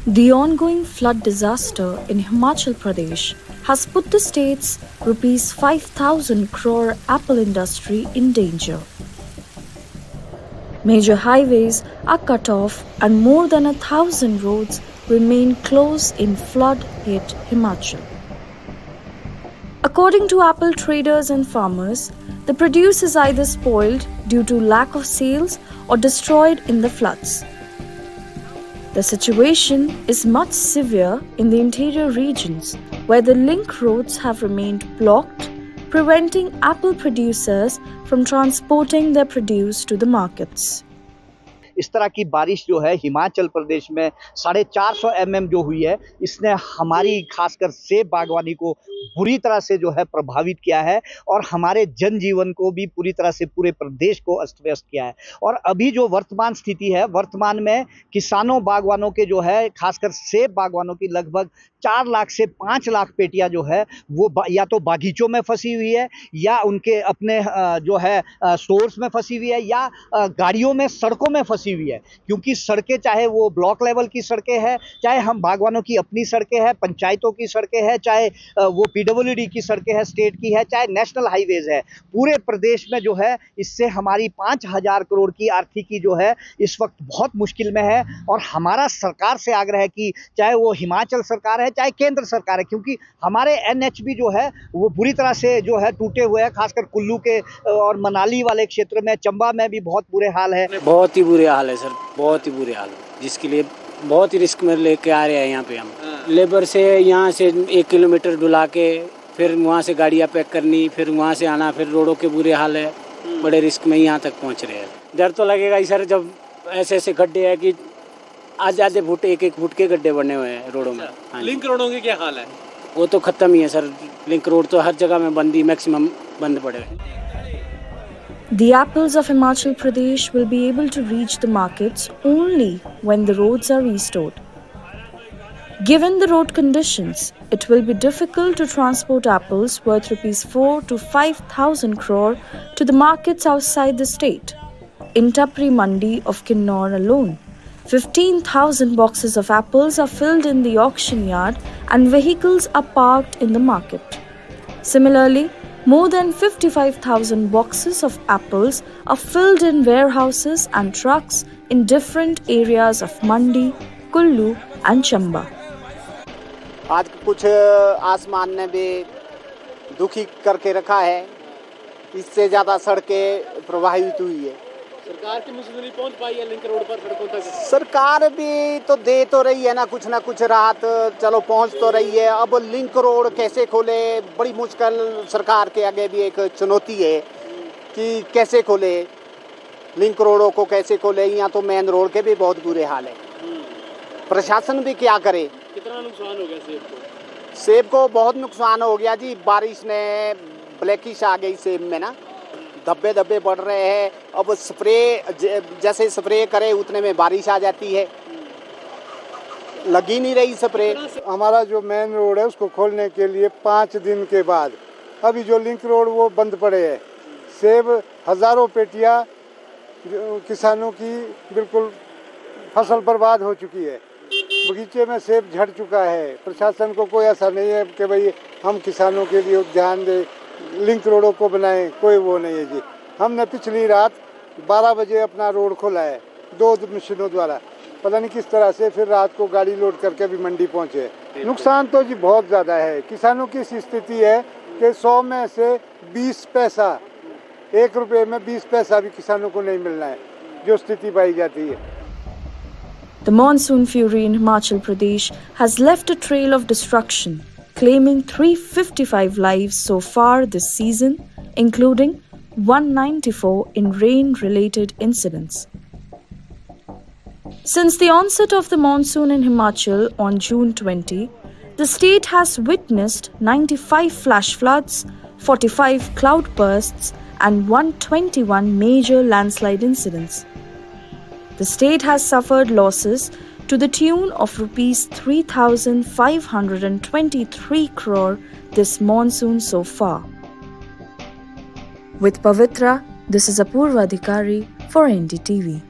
The ongoing flood disaster in Himachal Pradesh has put the state's rupees 5,000 crore apple industry in danger. Major highways are cut off and more than 1,000 roads remain closed in flood-hit Himachal. According to apple traders and farmers, the produce is either spoiled due to lack of sales or destroyed in the floods. The situation is much severe in the interior regions, where the link roads have remained blocked, preventing apple producers from transporting their produce to the markets. इस तरह की बारिश जो है हिमाचल प्रदेश में 450 mm जो हुई है, इसने हमारी खासकर सेब बागवानी को बुरी तरह से जो है प्रभावित किया है और हमारे जनजीवन को भी पूरी तरह से पूरे प्रदेश को अस्त व्यस्त किया है। और अभी जो वर्तमान स्थिति है, वर्तमान में किसानों बागवानों के जो है खासकर सेब बागवानों की लगभग 4 लाख से 5 लाख पेटियां जो है वो या तो बागीचों में फंसी हुई है या उनके अपने जो है स्टोर्स में फंसी हुई है या गाड़ियों में सड़कों में फंसी हुई है। क्योंकि सड़कें चाहे वो ब्लॉक लेवल की सड़कें हैं, चाहे हम बागवानों की अपनी सड़कें हैं, पंचायतों की सड़कें हैं, चाहे वो पीडब्ल्यूडी की सड़कें हैं, स्टेट की है, चाहे नेशनल हाईवेज है, पूरे प्रदेश में जो है इससे हमारी 5,000 करोड़ की आर्थिकी जो है इस वक्त बहुत मुश्किल में है। और हमारा सरकार से आग्रह है कि चाहे वो हिमाचल सरकार है चाहे केंद्र सरकार है, क्योंकि हमारे एनएचबी जो है वो बुरी तरह से जो है टूटे हुए हैं, खासकर कुल्लू के और मनाली वाले क्षेत्र में, चंबा में भी बहुत बुरे हाल है। बहुत ही बुरे हाल है सर, बहुत ही बुरे हाल है, जिसके लिए बहुत ही रिस्क में लेके आ रहे हैं यहाँ पे हम। लेबर से यहाँ से 1 किलोमीटर डुला के फिर वहाँ से गाड़ियाँ पैक करनी, फिर वहाँ से आना, फिर रोडों के बुरे हाल है, बड़े रिस्क में यहाँ तक पहुँच रहे हैं। डर तो लगेगा ही सर, जब ऐसे ऐसे गड्ढे हैं कि आधे फुट 1-1 फुट के गड्ढे बने हुए हैं रोडों में। लिंक रोडों के क्या हाल है? वो तो खत्म ही है सर, लिंक रोड तो हर जगह में बंद ही, मैक्सिमम बंद पड़े हैं। The apples of Himachal Pradesh will be able to reach the markets only when the roads are restored. Given the road conditions, it will be difficult to transport apples worth rupees 4,000 to 5,000 crore to the markets outside the state. In Tapri Mandi of Kinnaur alone, 15,000 boxes of apples are filled in the auction yard and vehicles are parked in the market. Similarly, more than 55,000 boxes of apples are filled in warehouses and trucks in different areas of Mandi, Kullu and Chamba. आज कुछ आसमान ने भी दुखी करके रखा है, इससे ज़्यादा सड़कें प्रभावित हुई है। सरकार की मदद नहीं पहुंच पाई है लिंक रोड पर सड़कों तक। सरकार भी तो दे तो रही है ना कुछ राहत, चलो पहुंच तो रही है। अब लिंक रोड कैसे खोले, बड़ी मुश्किल सरकार के आगे भी एक चुनौती है कि कैसे खोले लिंक रोडों को, कैसे खोले। यहाँ तो मेन रोड के भी बहुत बुरे हाल है, प्रशासन भी क्या करे। कितना नुकसान हो गया सेब को? सेब को बहुत नुकसान हो गया जी, बारिश ने ब्लैकिश आ गई सेब में ना, धब्बे बढ़ रहे हैं। अब स्प्रे जैसे स्प्रे करे उतने में बारिश आ जाती है, लगी नहीं रही स्प्रे। हमारा जो मेन रोड है उसको खोलने के लिए 5 दिन के बाद अभी जो लिंक रोड वो बंद पड़े है। सेब हजारों पेटियां किसानों की बिल्कुल फसल बर्बाद हो चुकी है, बगीचे में सेब झड़ चुका है। प्रशासन को कोई ऐसा नहीं है कि भाई हम किसानों के लिए ध्यान दें, लिंक रोडों को बनाएं, कोई वो नहीं है जी। हमने पिछली रात 12 बजे अपना रोड खोला है 2 मशीनों द्वारा, पता नहीं किस तरह से, फिर रात को गाड़ी लोड करके भी मंडी पहुंचे। नुकसान तो जी बहुत ज़्यादा है। किसानों की स्थिति है कि 100 में से 20 पैसा, 1 रुपये में 20 पैसा भी किसानों को नहीं मिलना है, जो स्थिति पाई जाती है। The monsoon fury in Himachal Pradesh has left a trail of destruction, claiming 355 lives so far this season, including 194 in rain-related incidents. Since the onset of the monsoon in Himachal on June 20, the state has witnessed 95 flash floods, 45 cloudbursts, and 121 major landslide incidents. The state has suffered losses to the tune of rupees 3,523 crore this monsoon so far. With Pavitra, this is Apurva Adhikari for NDTV.